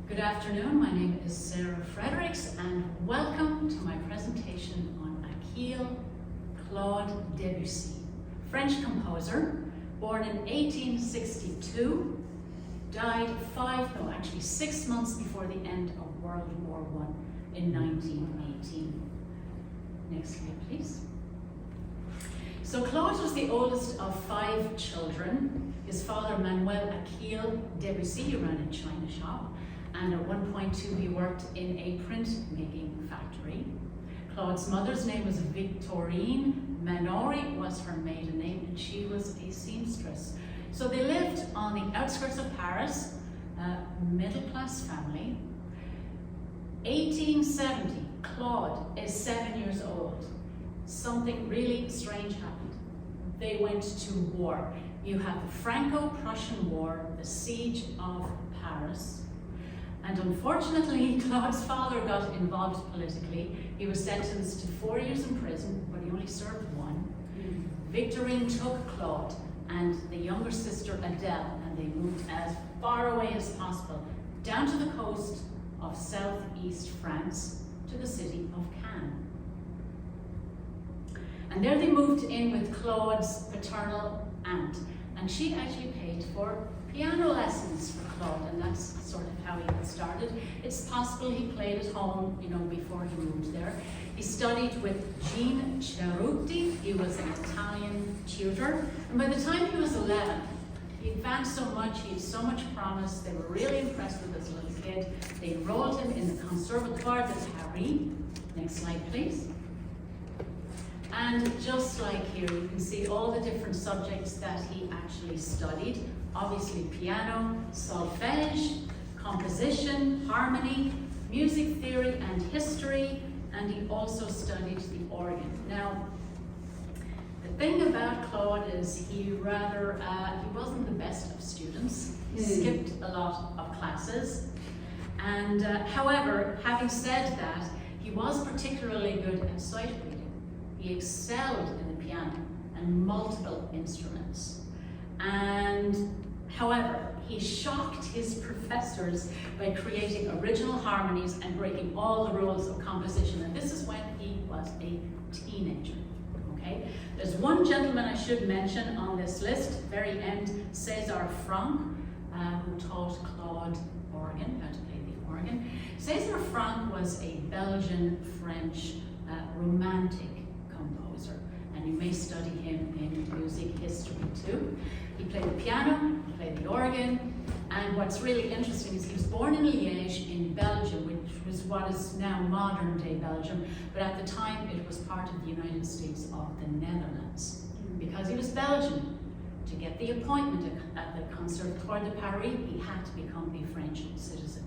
Good afternoon, my name is Sarah Fredericks and welcome to my presentation on Claude Debussy, French composer, born in 1862, died 6 months before the end of World War I in 1918. Next slide, please. So Claude was the oldest of 5 children. His father, Manuel Achille Debussy, ran a china shop, and at one point too he worked in a printmaking factory. Claude's mother's name was Victorine. Manori was her maiden name, and she was a seamstress. So they lived on the outskirts of Paris, a middle-class family. 1870, Claude is 7 years old. Something really strange happened. They went to war. You have the Franco-Prussian War, the siege of Paris. And unfortunately, Claude's father got involved politically. He was sentenced to 4 years in prison, but he only served 1. Victorine took Claude and the younger sister Adele, and they moved as far away as possible, down to the coast of southeast France, to the city of Cannes. And there they moved in with Claude's paternal aunt, and she actually paid for piano lessons for Claude, and that's sort of how he got started. It's possible he played at home, before he moved there. He studied with Jean Cerutti. He was an Italian tutor, and by the time he was 11, he advanced so much, he had so much promise. They were really impressed with his little kid. They enrolled him in the Conservatoire de Paris. Next slide, please. And just like here, you can see all the different subjects that he actually studied. Obviously piano, solfège, composition, harmony, music theory and history, and he also studied the organ. Now, the thing about Claude is he wasn't the best of students. He skipped a lot of classes. And however, having said that, he was particularly good at sight reading. He excelled in the piano and multiple instruments. And however, he shocked his professors by creating original harmonies and breaking all the rules of composition. And this is when he was a teenager. Okay? There's one gentleman I should mention on this list, very end, César Franck, who taught Claude organ, how to play the organ. César Franck was a Belgian-French romantic composer, and you may study him in music history too. He played the piano, he played the organ, and what's really interesting is he was born in Liège in Belgium, which was what is now modern day Belgium, but at the time it was part of the United States of the Netherlands. Because he was Belgian, to get the appointment at the Conservatoire de Paris, he had to become a French citizen.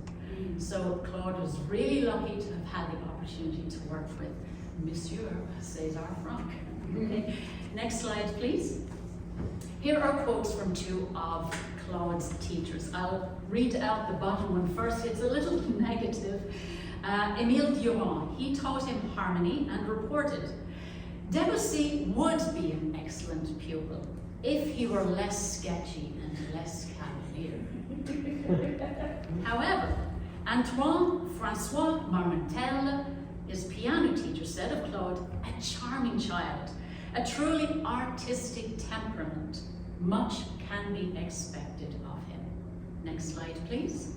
So Claude was really lucky to have had the opportunity to work with Monsieur César Franck. Okay. Next slide, please. Here are quotes from 2 of Claude's teachers. I'll read out the bottom one first. It's a little negative. Émile Durand, he taught him harmony and reported, Debussy would be an excellent pupil if he were less sketchy and less cavalier. However, Antoine François Marmontel, his piano teacher, said of Claude, a charming child, a truly artistic temperament. Much can be expected of him. Next slide, please.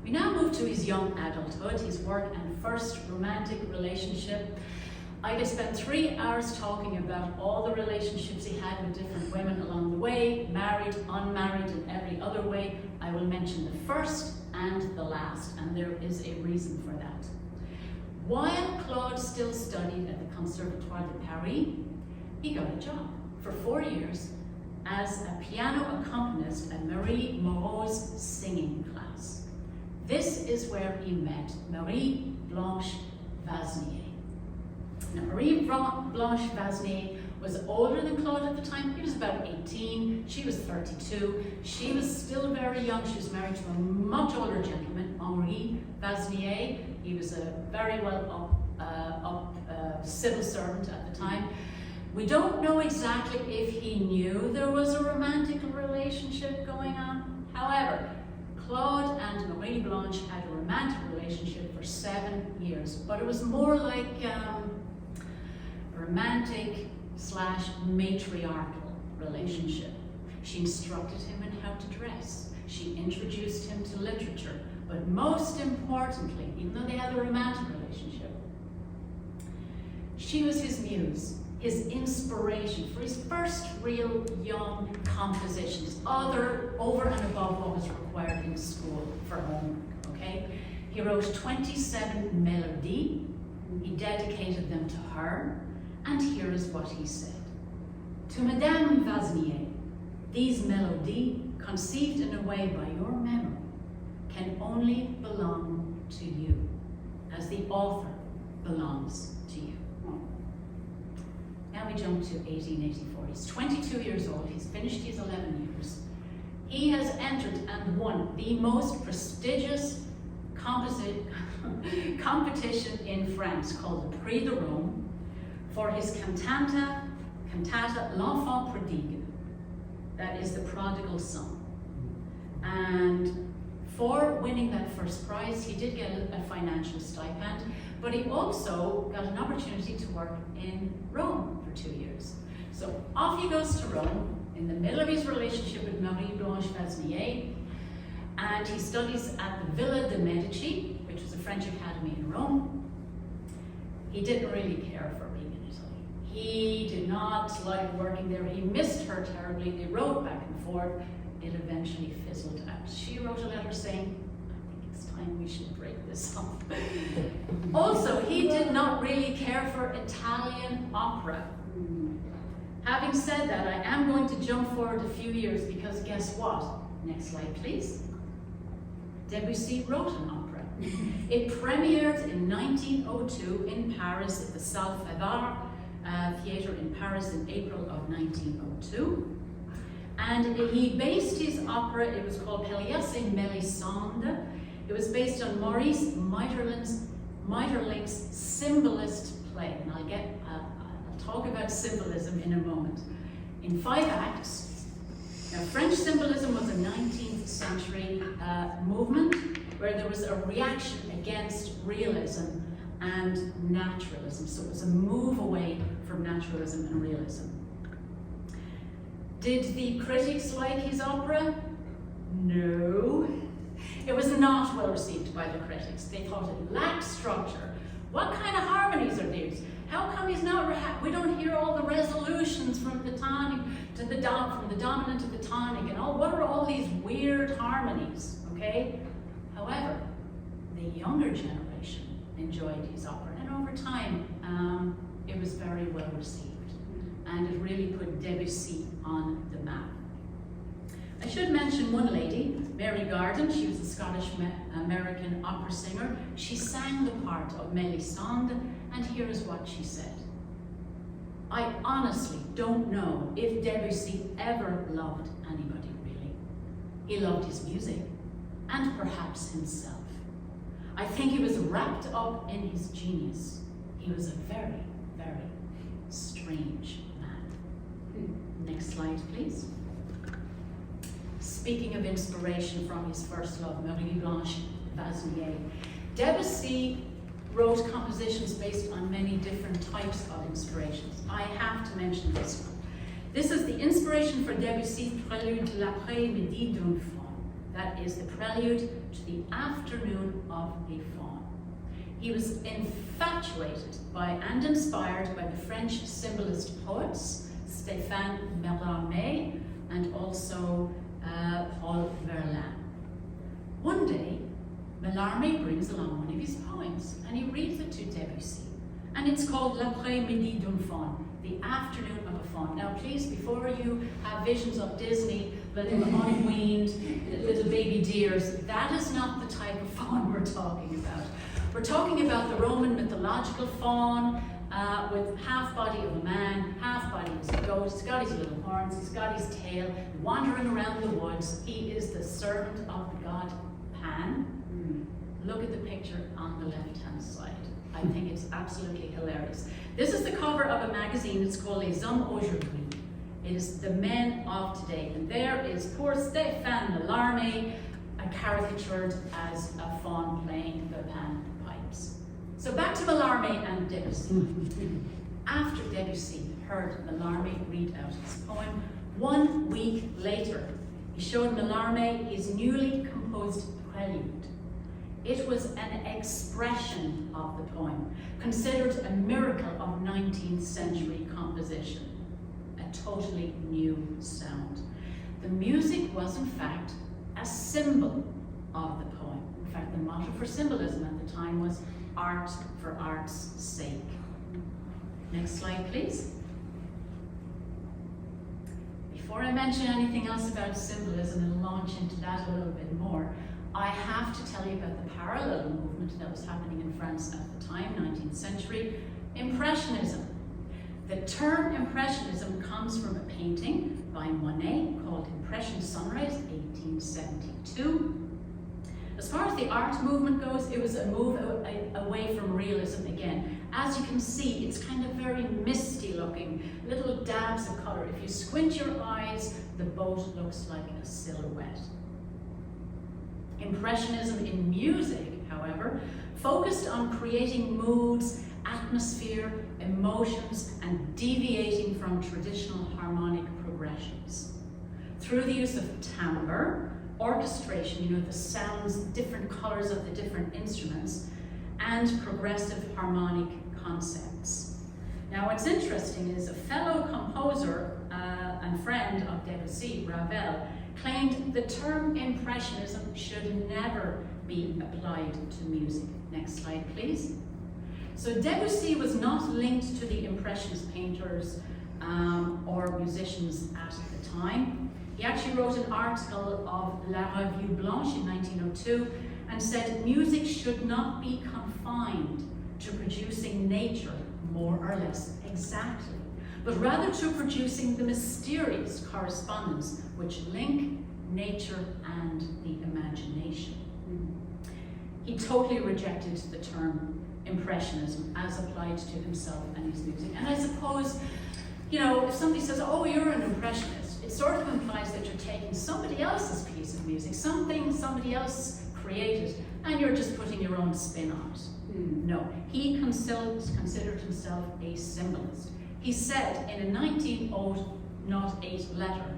We now move to his young adulthood, his work and first romantic relationship. I could spend 3 hours talking about all the relationships he had with different women along the way, married, unmarried, and every other way. I will mention the first and the last, and there is a reason for that. While Claude still studied at the Conservatoire de Paris, he got a job for 4 years as a piano accompanist at Marie Moreau's singing class. This is where he met Marie Blanche Vasnier. Now, Marie Blanche Vasnier was older than Claude at the time. He was about 18, she was 32. She was still very young. She was married to a much older gentleman, Henri Vasnier. He was a very well up civil servant at the time. We don't know exactly if he knew there was a romantic relationship going on. However, Claude and Marie Marie Blanche had a romantic relationship for 7 years, but it was more like romantic / matriarchal relationship. She instructed him in how to dress. She introduced him to literature, but most importantly, even though they had a romantic relationship, she was his muse, his inspiration for his first real young compositions, over and above what was required in school for homework, okay? He wrote 27 melodies. He dedicated them to her, and here is what he said. To Madame Vasnier, these melodies, conceived in a way by your memory, can only belong to you, as the author belongs to you. Now we jump to 1884. He's 22 years old. He's finished his 11 years. He has entered and won the most prestigious competition in France called the Prix de Rome for his cantata L'Enfant Prodigue. That is the prodigal son. And for winning that first prize, he did get a financial stipend, but he also got an opportunity to work in Rome for 2 years. So off he goes to Rome, in the middle of his relationship with Marie Blanche Vasnier, and he studies at the Villa de Medici, which was a French academy in Rome. He didn't really care for being in Italy. He did not like working there. He missed her terribly. They wrote back and forth. It eventually fizzled out. She wrote a letter saying, I think it's time we should break this up. Also, he did not really care for Italian opera. Having said that, I am going to jump forward a few years because guess what? Next slide, please. Debussy wrote an opera. It premiered in 1902 in Paris at the Salle Favart Theatre in Paris in April of 1902. And he based his opera, it was called Pelléas et Mélisande. It was based on Maurice Maeterlinck's symbolist play. And I'll talk about symbolism in a moment. In 5 acts. Now, French symbolism was a 19th century movement where there was a reaction against realism and naturalism. So it was a move away from naturalism and realism. Did the critics like his opera? No. It was not well received by the critics. They thought it lacked structure. What kind of harmonies are these? How come he's not, we don't hear all the resolutions from the tonic to the from the dominant to the tonic, and what are all these weird harmonies, okay? However, the younger generation enjoyed his opera, and over time, it was very well received, and it really put Debussy on the map. I should mention one lady, Mary Garden. She was a Scottish-American opera singer. She sang the part of Mélisande, and here is what she said. I honestly don't know if Debussy ever loved anybody, really. He loved his music, and perhaps himself. I think he was wrapped up in his genius. He was a very, very strange man. Next slide, please. Speaking of inspiration from his first love, Marie Blanche Vasnier, Debussy wrote compositions based on many different types of inspirations. I have to mention this one. This is the inspiration for Debussy's Prélude de l'après-midi d'un faun. That is the prelude to the afternoon of a faun. He was infatuated by and inspired by the French symbolist poets Stéphane Mallarmé and also Paul Verlaine. One day, Mallarmé brings along one of his poems and he reads it to Debussy. And it's called L'après-midi d'un faun, the afternoon of a faun. Now please, before you have visions of Disney, little unweaned, little baby deers, that is not the type of faun we're talking about. We're talking about the Roman mythological faun, with half body of a man, half body of a goat. He's got his little horns, he's got his tail, wandering around the woods. He is the servant of the god Pan. Look at the picture on the left-hand side. I think it's absolutely hilarious. This is the cover of a magazine. It's called Les Hommes Aujourd'hui. It is the men of today. And there is poor Stéphane Mallarmé, caricatured as a faun playing the panpipes. So back to Mallarmé and Debussy. After Debussy heard Mallarmé read out his poem, 1 week later, he showed Mallarmé his newly composed prelude. It was an expression of the poem, considered a miracle of 19th century composition, a totally new sound. The music was in fact a symbol of the poem. In fact, the motto for symbolism at the time was art for art's sake. Next slide, please. Before I mention anything else about symbolism and launch into that a little bit more, I have to tell you about the parallel movement that was happening in France at the time, 19th century, Impressionism. The term Impressionism comes from a painting by Monet called Impression Sunrise, 1872. As far as the art movement goes, it was a move away from realism again. As you can see, it's kind of very misty looking, little dabs of color. If you squint your eyes, the boat looks like a silhouette. Impressionism in music, however, focused on creating moods, atmosphere, emotions, and deviating from traditional harmonic progressions. Through the use of timbre, orchestration, the sounds, different colors of the different instruments, and progressive harmonic concepts. Now what's interesting is a fellow composer and friend of Debussy, Ravel, claimed the term Impressionism should never be applied to music. Next slide, please. So Debussy was not linked to the Impressionist painters or musicians at the time. He actually wrote an article of La Revue Blanche in 1902 and said music should not be confined to producing nature more or less exactly, but rather to producing the mysterious correspondence which link nature and the imagination. He totally rejected the term Impressionism as applied to himself and his music. And I suppose, if somebody says, oh, you're an Impressionist, it sort of implies that you're taking somebody else's piece of music, something somebody else created, and you're just putting your own spin on it. No, he considered himself a symbolist. He said in a 1908 letter,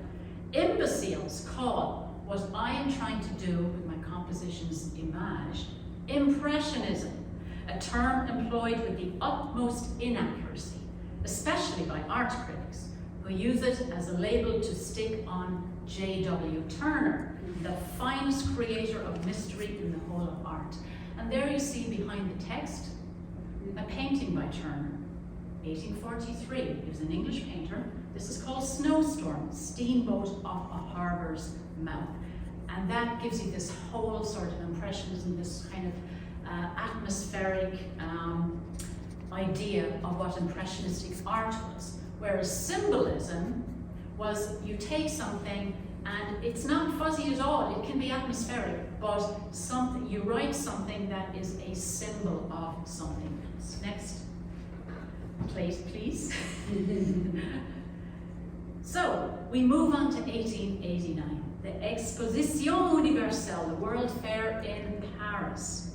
"Imbeciles call what I am trying to do with my compositions image Impressionism, a term employed with the utmost inaccuracy, especially by art critics, who use it as a label to stick on J.W. Turner, the finest creator of mystery in the whole of art." And there you see behind the text, a painting by Turner, 1843. He was an English painter. This is called Snowstorm, Steamboat Off a Harbour's Mouth. And that gives you this whole sort of impressionism, this kind of atmospheric idea of what impressionistic art was. Whereas symbolism was you take something and it's not fuzzy at all, it can be atmospheric, but you write something that is a symbol of something else. Next plate, please. So, we move on to 1889, the Exposition Universelle, the World Fair in Paris.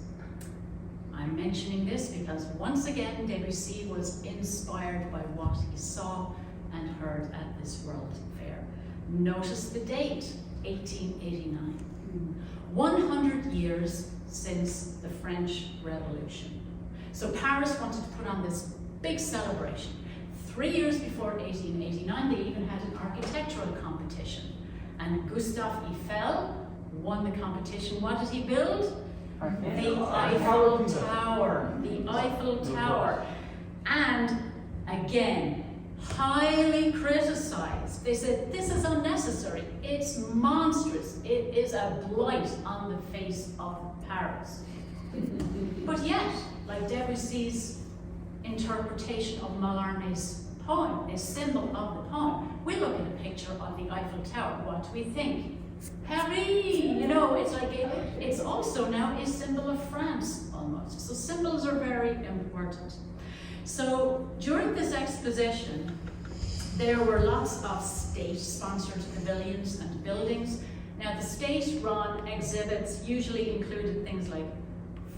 I'm mentioning this because once again Debussy was inspired by what he saw and heard at this World Fair. Notice the date, 1889. 100 years since the French Revolution. So Paris wanted to put on this big celebration. 3 years before 1889, they even had an architectural competition. And Gustave Eiffel won the competition. What did he build? The Eiffel Tower. The Eiffel Tower. And again, highly criticized. They said, this is unnecessary. It's monstrous. It is a blight on the face of Paris. But yet, like Debussy's interpretation of Mallarmé's poem, a symbol of the poem, we look at a picture of the Eiffel Tower. What do we think? Paris! It's like it's also now a symbol of France, almost. So symbols are very important. So during this exposition, there were lots of state-sponsored pavilions and buildings, Now, the state-run exhibits usually included things like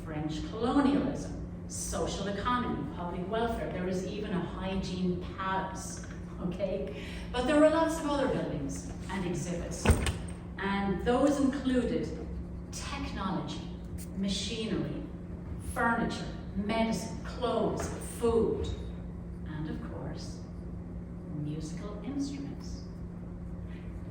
French colonialism, social economy, public welfare. There was even a hygiene palace, okay? But there were lots of other buildings and exhibits, and those included technology, machinery, furniture, medicine, clothes, food, and of course, musical instruments.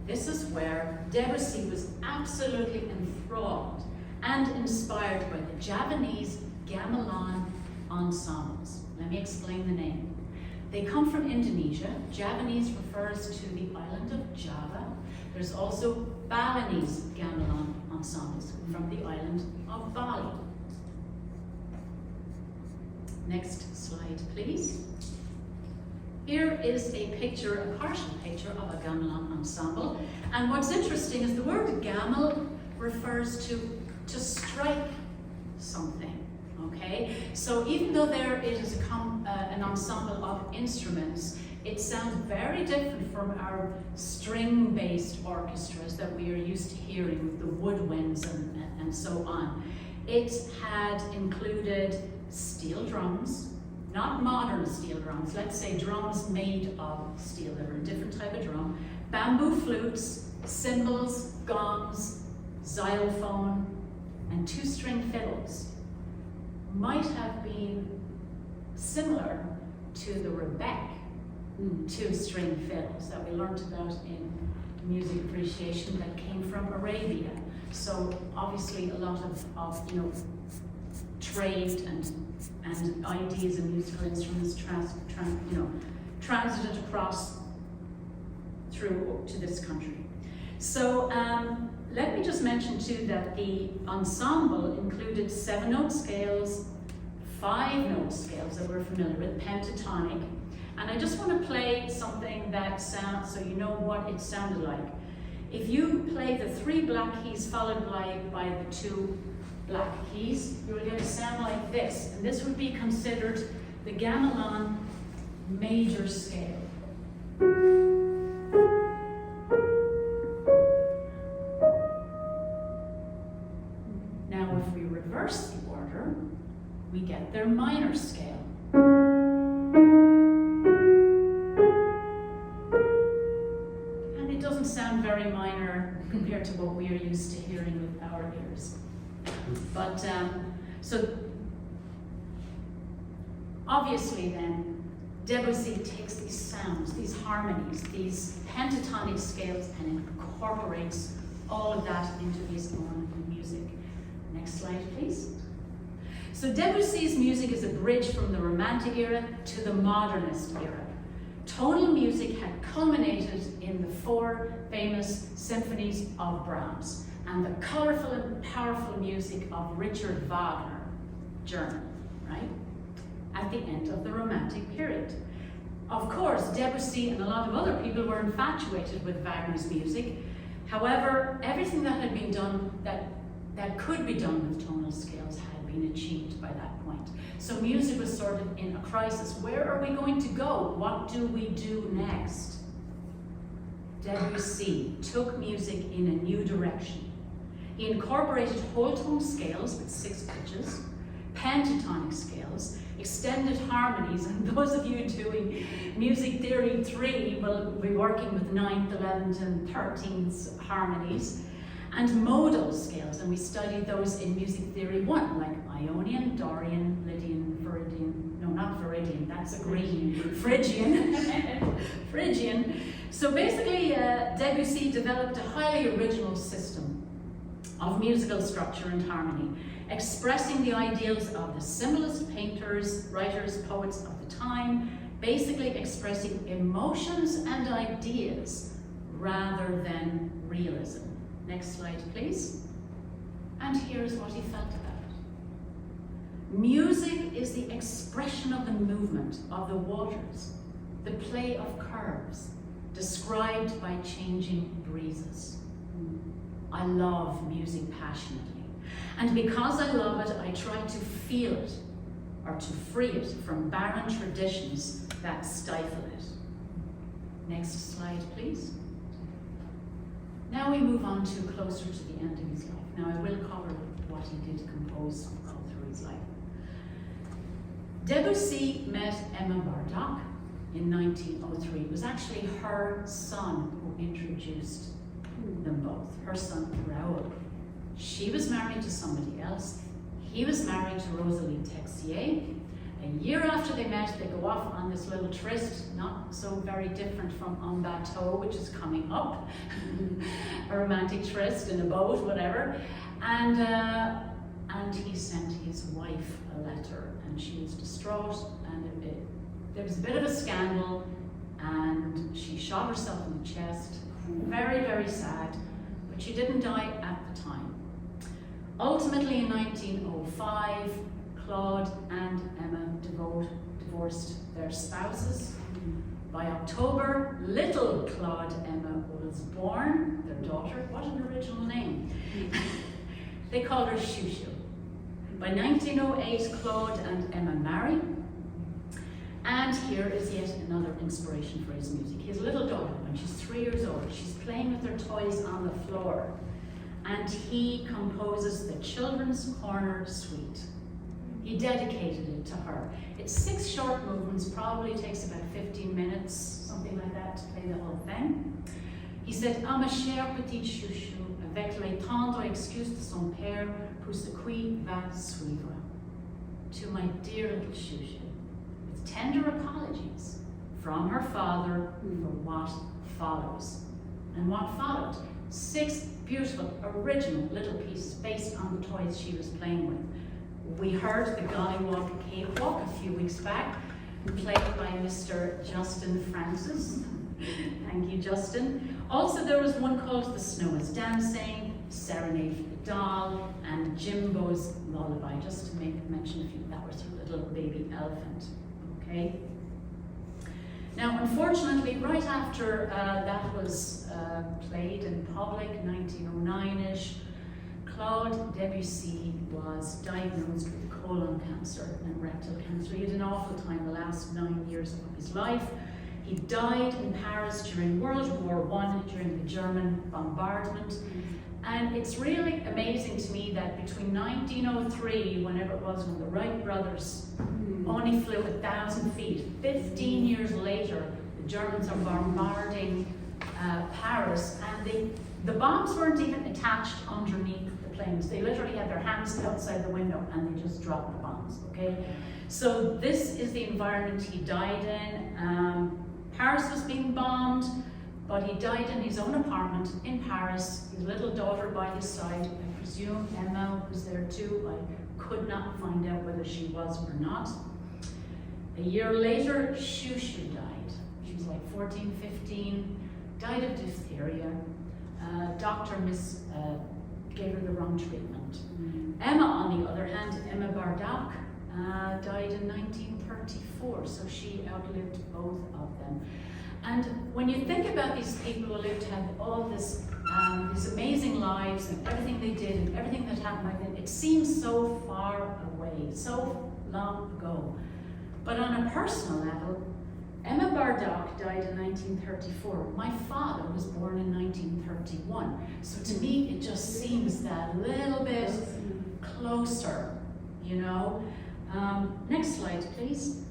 This is where Debussy was absolutely enthralled and inspired by the Javanese gamelan ensembles. Let me explain the name. They come from Indonesia. Javanese refers to the island of Java. There's also Balinese gamelan ensembles from the island of Bali. Next slide, please. Here is a picture, a partial picture of a gamelan ensemble. And what's interesting is the word gamel refers to strike something, okay? So even though there it is an ensemble of instruments, it sounds very different from our string-based orchestras that we are used to hearing with the woodwinds and so on. It had included steel drums, not modern steel drums, let's say drums made of steel, they were a different type of drum, bamboo flutes, cymbals, gongs, xylophone, and two-string fiddles. Might have been similar to the Rebec two-string fiddles that we learned about in music appreciation that came from Arabia. So obviously a lot of trade and ideas in musical instruments transited across through to this country. So let me just mention too that the ensemble included 7-note scales, 5-note scales that we're familiar with, pentatonic, and I just want to play something that sounds, so you know what it sounded like. If you play the 3 black keys followed by the 2 black keys, you're going to sound like this, and this would be considered the gamelan major scale. Now if we reverse the order, we get their minor scale. And it doesn't sound very minor compared to what we are used to hearing with our ears. But so obviously then, Debussy takes these sounds, these harmonies, these pentatonic scales and incorporates all of that into his own music. Next slide, please. So Debussy's music is a bridge from the Romantic era to the Modernist era. Tonal music had culminated in the 4 famous symphonies of Brahms and the colorful and powerful music of Richard Wagner, German, right? At the end of the Romantic period. Of course, Debussy and a lot of other people were infatuated with Wagner's music. However, everything that had been done, that could be done with tonal scales had been achieved by that point. So music was sort of in a crisis. Where are we going to go? What do we do next? Debussy took music in a new direction. He incorporated whole tone scales with 6 pitches, pentatonic scales, extended harmonies, and those of you doing Music Theory 3 will be working with 9th, 11th, and 13th harmonies, and modal scales, and we studied those in Music Theory 1, like Ionian, Dorian, Lydian, Viridian, no, not Viridian, that's a green, Phrygian, Phrygian. So basically, Debussy developed a highly original system of musical structure and harmony, expressing the ideals of the symbolist painters, writers, poets of the time, basically expressing emotions and ideas rather than realism. Next slide, please. And here's what he felt about it. Music is the expression of the movement of the waters, the play of curves, described by changing breezes. I love music passionately. And because I love it, I try to feel it, or to free it from barren traditions that stifle it. Next slide, please. Now we move on to closer to the end of his life. Now I will cover what he did compose all through his life. Debussy met Emma Bardock in 1903. It was actually her son who introduced them both, her son Raoul. She was married to somebody else. He was married to Rosalie Texier. A year after they met, they go off on this little tryst, not so very different from En Bateau, which is coming up, a romantic tryst in a boat, whatever. And he sent his wife a letter, and she was distraught, and there was a bit of a scandal, and she shot herself in the chest. Very, very sad, but she didn't die at the time. Ultimately, in 1905, Claude and Emma divorced their spouses. By October, little Claude Emma was born, their daughter. What an original name. They called her Shushu. By 1908, Claude and Emma marry. And here is yet another inspiration for his music. His little daughter, when she's 3 years old, she's playing with her toys on the floor. And he composes the Children's Corner Suite. He dedicated it to her. It's 6 short movements, probably takes about 15 minutes, something like that, to play the whole thing. He said, "Ah, ma chère petite chouchou, avec les tendres excuses de son père pour ce qui va suivre." To my dear little chouchou, with tender apologies from her father for what follows. And what followed? 6 beautiful, original little pieces based on the toys she was playing with. We heard the Gollywalk Cakewalk a few weeks back, played by Mr. Justin Francis. Thank you, Justin. Also, there was one called The Snow is Dancing, Serenade for the Doll, and Jimbo's Lullaby, just to make mention a few. That was her little baby elephant. Okay. Now, unfortunately, right after that was played in public, 1909-ish, Claude Debussy was diagnosed with colon cancer and rectal cancer. He had an awful time the last 9 years of his life. He died in Paris during World War I, during the German bombardment. And it's really amazing to me that between 1903, whenever it was when the Wright brothers only flew 1,000 feet, 15 years later, the Germans are bombarding Paris, and the bombs weren't even attached underneath the planes. They literally had their hands outside the window and they just dropped the bombs, okay? So this is the environment he died in. Paris was being bombed, but he died in his own apartment in Paris, his little daughter by his side. I presume Emma was there too. I could not find out whether she was or not. A year later, Shushu died. She was like 14, 15, died of diphtheria. Doctor gave her the wrong treatment. Emma, on the other hand, Emma Bardock, died in 1934, so she outlived both of them. And when you think about these people who lived to have all these amazing lives and everything they did and everything that happened back then, it seems so far away, so long ago. But on a personal level, Emma Bardock died in 1934. My father was born in 1931. So to me, it just seems that little bit closer, you know. Next slide, please.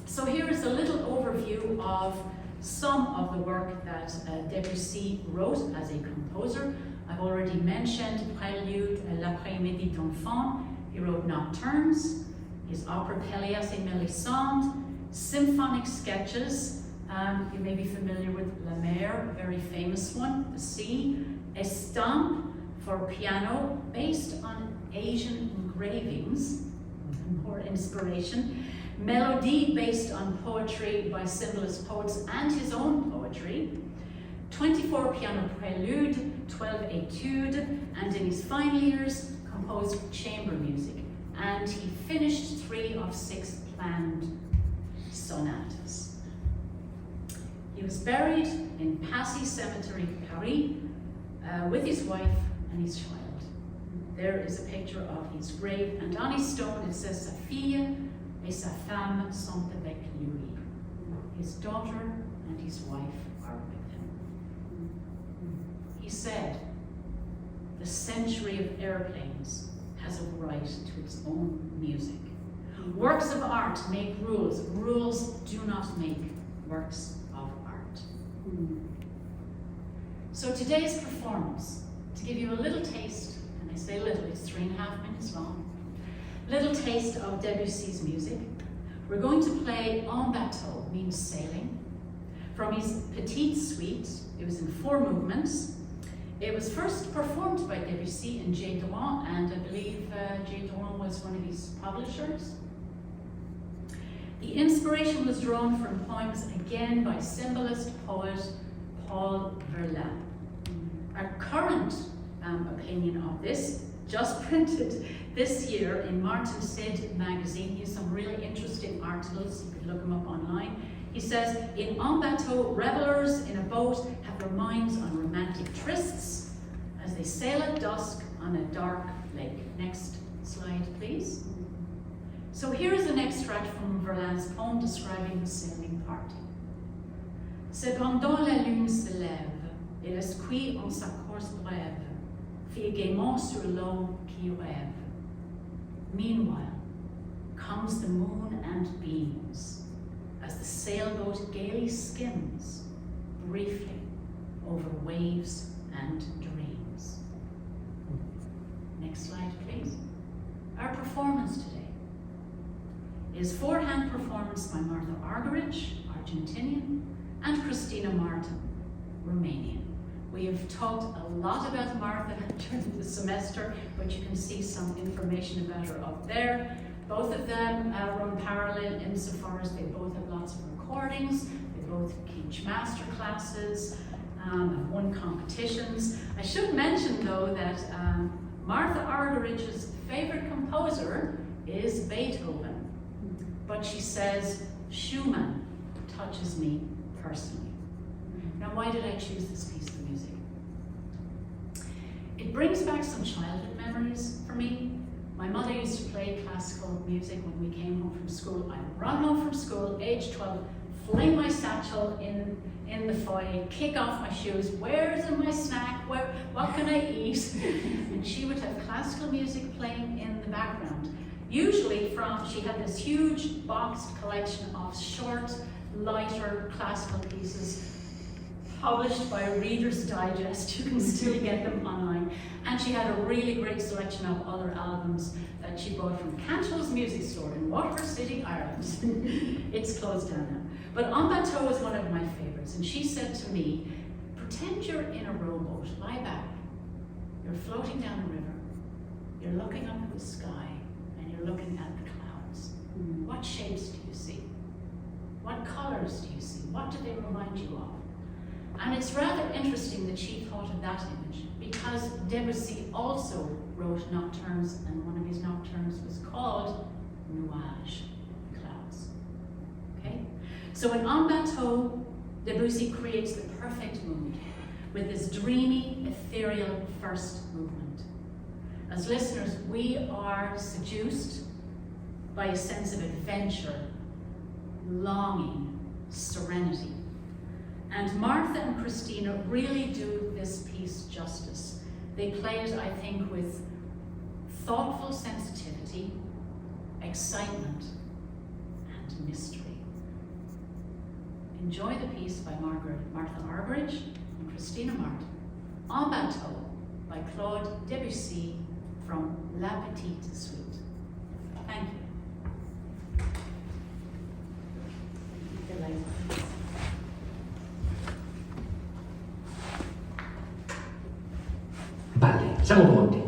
So here is a little overview of some of the work that Debussy wrote as a composer. I've already mentioned Prélude à l'après-midi d'enfant. He wrote nocturnes, his opera Pelléas et Mélisande, symphonic sketches. You may be familiar with La Mer, a very famous one, the sea. Estampe for piano, based on Asian engravings, more inspiration. Melody, based on poetry by symbolist poets and his own poetry. 24 piano prelude, 12 etude, and in his final years composed chamber music. And he finished 3 of 6 planned sonatas. He was buried in Passy Cemetery, Paris, with his wife and his child. There is a picture of his grave, and on his stone it says, "Sa fille et sa femme sont avec lui." His daughter and his wife are with him. He said, the century of airplanes has a right to its own music. Works of art make rules. Rules do not make works of art. So today's performance, to give you a little taste, and I say little, it's 3.5 minutes long, little taste of Debussy's music. We're going to play En Bateau, means sailing, from his Petite Suite. It was in 4 movements. It was first performed by Debussy in J. Douan, and I believe J. Douan was one of his publishers. The inspiration was drawn from poems again by symbolist poet Paul Verlaine. Our current opinion of this, just printed this year in Martin Sid magazine. He has some really interesting articles, you could look them up online. He says, in En Bateau, revelers in a boat have their minds on romantic trysts as they sail at dusk on a dark lake. Next slide, please. So here is an extract from Verlaine's poem describing the sailing party. Cependant la lune se lève, et l'esprit en sa course brève, fit gaiement sur l'eau qui rêve. Meanwhile, comes the moon and beams, as the sailboat gaily skims, briefly, over waves and dreams. Next slide, please. Our performance today is 4-hand performance by Martha Argerich, Argentinian, and Christina Martin, Romanian. We have talked a lot about Martha during the semester, but you can see some information about her up there. Both of them run parallel insofar as they both have lots of recordings, they both teach master classes, have won competitions. I should mention though that Martha Argerich's favorite composer is Beethoven, but she says Schumann touches me personally. Now, why did I choose this piece of music? It brings back some childhood memories for me. My mother used to play classical music when we came home from school. I'd run home from school, age 12, fling my satchel in the foyer, kick off my shoes. Where's my snack? What can I eat? And she would have classical music playing in the background. Usually she had this huge boxed collection of short, lighter classical pieces published by Reader's Digest. You can still get them online. And she had a really great selection of other albums that she bought from Cantill's Music Store in Waterford City, Ireland. It's closed down now. But En Bateau is one of my favorites. And she said to me, pretend you're in a rowboat, lie back. You're floating down a river. You're looking up at the sky and you're looking at the clouds. What shapes do you see? What colors do you see? What do they remind you of? And it's rather interesting that she thought of that image because Debussy also wrote nocturnes, and one of his nocturnes was called Nuages, clouds. Okay? So in En Bateau, Debussy creates the perfect mood with this dreamy, ethereal first movement. As listeners, we are seduced by a sense of adventure, longing, serenity. And Martha and Christina really do this piece justice. They play it, I think, with thoughtful sensitivity, excitement, and mystery. Enjoy the piece by Martha Argerich and Christina Martin. En Bateau by Claude Debussy from La Petite Suite. Thank you. Delighted. Vale, siamo pronti.